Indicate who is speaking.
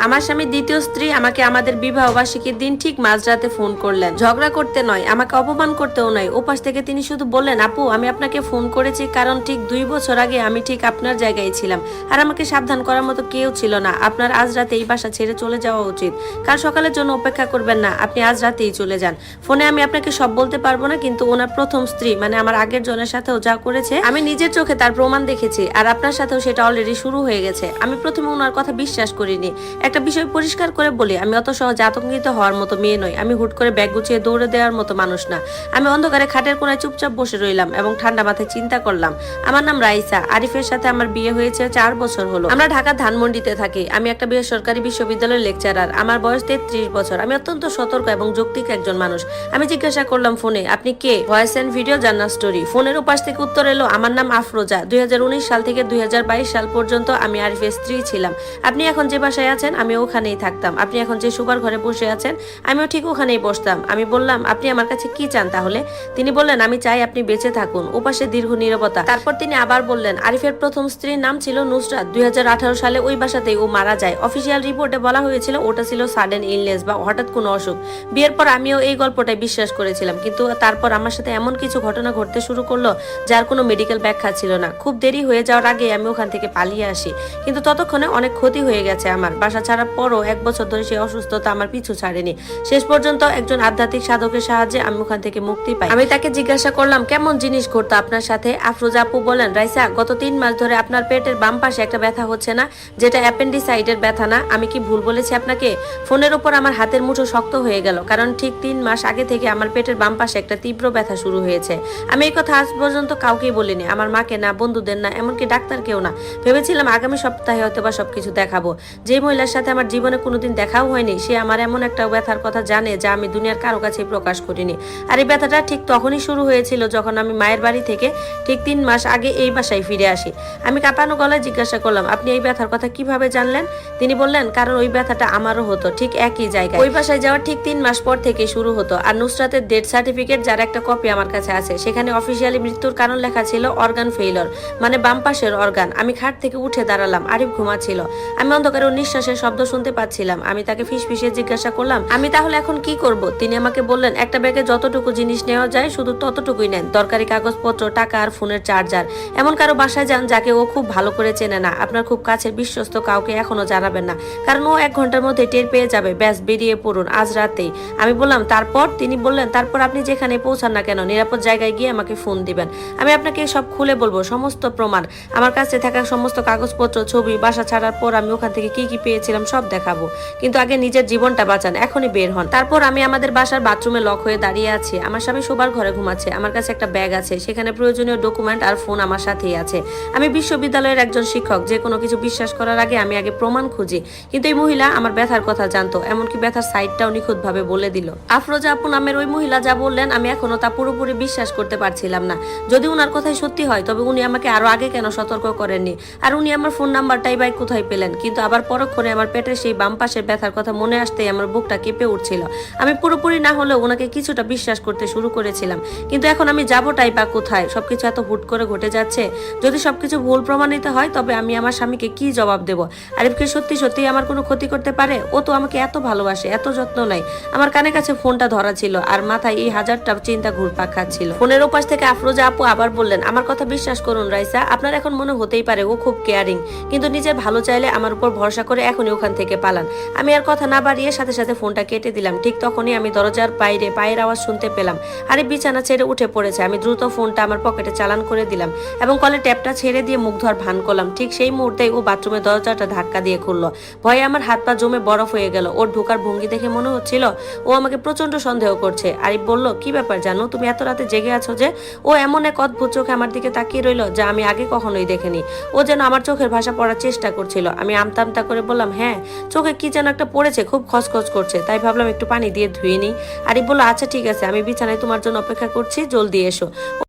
Speaker 1: আমার স্বামী দ্বিতীয় স্ত্রী আমাকে আমাদের বিবাহ বার্ষিকীর দিন ঠিক মাঝরাতে ফোন করলেন। ঝগড়া করতে নয়, আমাকে অপমান করতেও নয়। ওপাশ থেকে তিনি শুধু বললেন, আপু আমি আপনাকে ফোন করেছি কারণ ঠিক 2 বছর আগে আমি ঠিক আপনার জায়গায় ছিলাম, আর আমাকে সাবধান করার মতো কেউ ছিল না। আপনার আজ রাতে এই বাসা ছেড়ে চলে যাওয়া উচিত। কাল সকালের জন্য অপেক্ষা করবেন না, আপনি আজ রাতেই চলে যান। ফোনে আমি আপনাকে সব বলতে পারবো না, কিন্তু ওনার প্রথম স্ত্রী মানে আমার আগের জনের সাথেও যা করেছে আমি নিজের চোখে তার প্রমাণ দেখেছি, আর আপনার সাথেও সেটা অলরেডি শুরু হয়ে গেছে। আমি প্রথমে ওনার কথা বিশ্বাস করিনি। একটা বিষয় পরিষ্কার করে বলি, আমি অত সহজে আতঙ্কিত হওয়ার মতো মেয়ে নই। আমি হুট করে ব্যাগ গুছিয়ে দৌড়ে দেওয়ার মতো মানুষ না। আমি অন্ধকারে খাটের কোনায় চুপচাপ বসে রইলাম এবং ঠান্ডা মাথায় চিন্তা করলাম। আমার নাম রাইসা, আরিফের সাথে আমার বিয়ে হয়েছে 4 বছর হলো। আমরা ঢাকার ধানমন্ডিতে থাকি। আমি একটা বেসরকারি বিশ্ববিদ্যালয়ের লেকচারার। আমার বয়স 33 বছর। আমি অত্যন্ত সতর্ক এবং যৌক্তিক একজন মানুষ। আমি জিজ্ঞাসা করলাম ফোনে, আপনি কে? ভয়েস এন্ড ভিডিও জান্নাত স্টোরি। ফোনের উপাস থেকে উত্তর এলো, আমার নাম আফরোজা। 2019 সাল থেকে 2022 সাল পর্যন্ত আমি আরিফের স্ত্রী ছিলাম। আপনি এখন যে বাসায় আছেন আমি ওখানেই থাকতাম। আপনি এখন যে শোবার ঘরে বসে আছেন আমিও ঠিক ওখানেই বসতাম। আমি বললাম, আপনি আমার কাছে কি চান তাহলে? তিনি বললেন, আমি চাই আপনি বেঁচে থাকুন। ওপাশে দীর্ঘ নীরবতা। তারপর তিনি আবার বললেন, আরিফের প্রথম স্ত্রীর নাম ছিল নুসরাত। 2018 সালে ওই বাসাতেই ও মারা যায়। অফিসিয়াল রিপোর্টে বলা হয়েছিল ওটা ছিল সাডেন ইলনেস বা হঠাৎ কোনো অসুখ। বিয়ের পর আমিও এই গল্পটাই বিশ্বাস করেছিলাম, কিন্তু তারপর আমার সাথে এমন কিছু ঘটনা ঘটতে শুরু করলো যার কোনো মেডিকেল ব্যাখ্যা ছিল না। খুব দেরি হয়ে যাওয়ার আগে আমি ওখান থেকে পালিয়ে আসি, কিন্তু ততক্ষণে অনেক ক্ষতি হয়ে গেছে আমার। বাসা ছাড়ার পরও 1 বছর ধরে সেই অসুস্থতা আমার পিছু ছাড়েনি। শেষ পর্যন্ত একজন আধ্যাত্মিক সাধকের সাহায্যে আমি ওখান থেকে মুক্তি পাই। আমি তাকে জিজ্ঞাসা করলাম, কেমন জিনিস ঘটতো আপনার সাথে? আফরোজা আপু বলেন, রাইসা গত 3 মাস ধরে আপনার পেটের বাম পাশে একটা ব্যথা হচ্ছে না, যেটা অ্যাপেন্ডিসাইডের ব্যথা না? আমি কি ভুল বলেছি আপনাকে? ফোনের উপর আমার হাতের মুঠো শক্ত হয়ে গেল, কারণ ঠিক 3 মাস আগে থেকে আমার পেটের বাম পাশে একটা তীব্র ব্যথা শুরু হয়েছে। আমি এই কথা আজ পর্যন্ত কাউকেই বলিনি, আমার মাকে না, বন্ধুদের না, এমনকি ডাক্তারকেও না। ভেবেছিলাম আগামী সপ্তাহে হয়তো বা সবকিছু দেখাবো। যে মহিলার সাথে আমার জীবনে কোনোদিন দেখাও হয়নি সে আমার এমন একটা ব্যথার কথা জানে যা আমি দুনিয়ার কারো কাছে প্রকাশ করিনি। আর এই ব্যথাটা ঠিক তখনই শুরু হয়েছিল যখন আমি মায়ের বাড়ি থেকে ঠিক 3 মাস আগে এই বাসায় ফিরে আসি। আমি কাঁপানো গলায় জিজ্ঞাসা করলাম, আপনি এই ব্যথার কথা কিভাবে জানলেন? তিনি বললেন, কারণ ওই ব্যথাটা আমারও হতো ঠিক একই জায়গায়। ওই বাসায় যাওয়ার ঠিক 3 মাস পর থেকে শুরু হতো। আর নুসরাতের ডেথ সার্টিফিকেট, যার একটা কপি আমার কাছে আছে, সেখানে অফিসিয়ালি মৃত্যুর কারণ লেখা ছিল অর্গান ফেইলর, মানে বাম পাশের অর্গান। আমি খাট থেকে উঠে দাঁড়ালাম। আরিফ ঘুমাচ্ছিল। আমি অন্ধকারে ওর নিঃশ্বাসের শব্দ শুনতে পাচ্ছিলাম। আমি তাকে ফিসফিসিয়ে জিজ্ঞাসা করলাম, আমি তাহলে এখন কি করব? তিনি আমাকে বললেন, একটা ব্যাগে যতটুকু জিনিস নেওয়া যায় শুধু ততটুকুই নেন। দরকারি কাগজপত্র, টাকা আর ফোনের চার্জার। এমন কারো বাসায় যান যাকে ও খুব ভালো করে চেনে না। আপনার খুব কাছের বিশ্বস্ত কাউকে এখনো জানাবেন না, কারণ ও 1 ঘন্টার মধ্যে টের পেয়ে যাবে। ব্যাস বেরিয়ে পড়ুন আজ রাতেই। আমি বললাম, তারপর? তিনি বললেন, তারপর আপনি যেখানে পৌঁছান না কেন নিরাপদ জায়গায় গিয়ে আমাকে ফোন দিবেন। আমি আপনাকে সব খুলে বলবো, সমস্ত প্রমাণ, আমার কাছে থাকা সমস্ত কাগজপত্র, ছবি, বাসা ছাড়ার পর আমি ওখান থেকে কি কি পেয়েছিলাম সব দেখাবো। কিন্তু আগে নিজের জীবনটা বাঁচান, এখনই বের হন। তারপর আমি আমাদের বাসার বাথরুমে লক হয়ে দাঁড়িয়ে আছি। আমার স্বামী শোবার ঘরে ঘুমাচ্ছে। আমার কাছে একটা ব্যাগ আছে, সেখানে প্রয়োজনীয় ডকুমেন্ট আর ফোন আমার সাথেই আছে। আমি বিশ্ববিদ্যালয়ের একজন শিক্ষক, যে কোনো কিছু বিশ্বাস করার আগে আমি আগে প্রমাণ খুঁজি। কিন্তু এই মহিলা আমার ব্যথার কথা জানতো, এমনকি ব্যথার সাইডটাও নিখুঁতভাবে বলে দিল। আফরোজা আপু নামের ওই মহিলা যা বললেন আমি এখনো তা পুরোপুরি বিশ্বাস করতে পারছিলাম না। যদি উনার কথাই সত্যি হয় তবে উনি আমাকে আরো আগে কেন সতর্ক করেননি? আর উনি আমার ফোন নাম্বারটাই বাই কোথায় পেলেন? কিন্তু আবার পরক্ষণে আমার পেটের সেই বাম পাশের ব্যথার কথা মনে আসতেই আমার বুকটা কেঁপে উঠছিল। আমি পুরোপুরি না হলেও ওনাকে কিছুটা বিশ্বাস করতে শুরু করেছিলাম, কিন্তু এখন আমি যাবোটাই বা কোথায়? সবকিছু এত হুট করে ঘটে যাচ্ছে। যদি সবকিছু ভুল প্রমাণিত হয় তবে আমি আমার স্বামীকে কি জবাব দেব? আরিফকে সত্যি সত্যি আমার কোনো ক্ষতি করতে পারে? ও তো আমাকে এত ভালোবাসে, এত যত্ন নেয়। আমার কানে কাছে ফোনটা ধরা ছিল আর মাথায় এই হাজারটা চিন্তা ঘুরপাক খাচ্ছিল। ফোনের ওপাশ থেকে আফরোজা আপু আবার বললেন, আমার কথা বিশ্বাস করুন রাইসা, আপনার এখন মনে হতেই পারে ও খুব কেয়ারিং, কিন্তু নিজের ভালো চাইলে আমার উপর ভরসা করে এখনই ওখান থেকে পালান। আমি আর কথা না বাড়িয়ে সাথে সাথে ফোনটা কেটে দিলাম। ঠিক তখনই আমি দরজার বাইরে পায়ের আওয়াজ শুনতে পেলাম। আরে বিছানা ছেড়ে উঠে পড়েছে। আমি দ্রুত ফোনটা আমার পকেটে চালান করে দিলাম এবং কলে ট্যাপটা ছেড়ে দিয়ে মুখ ধোয়ার ভান করলাম। ঠিক সেই মুহূর্তেই ও বাথরুমের দরজাটা ধাক্কা দিয়ে খুললো। ভয়ে আমার হাত পা জমে বরফ হয়ে গেল। ওর ঢোকার ভঙ্গি দেখে মনে হচ্ছিল ও আমাকে প্রচন্ড সন্দেহ করছে। আরিফ বলল, কি ব্যাপার জানো, তুমি এত রাতে জেগে আছো যে? ও এমন এক অদ্ভুত চোখে আমার দিকে তাকিয়ে রইল যা আমি আগে কখনোই দেখিনি। ও যেন আমার চোখের ভাষা পড়ার চেষ্টা করছিল। আমি আমতা আমতা করে বললাম, হ্যাঁ, চোখে কি যেন একটা পড়েছে, খুব খচখচ করছে, তাই ভাবলাম একটু পানি দিয়ে ধুয়ে নিই। আরিফ বলল, আচ্ছা ঠিক আছে, আমি বিছানায় তোমার জন্য অপেক্ষা করছি, জলদি এসো।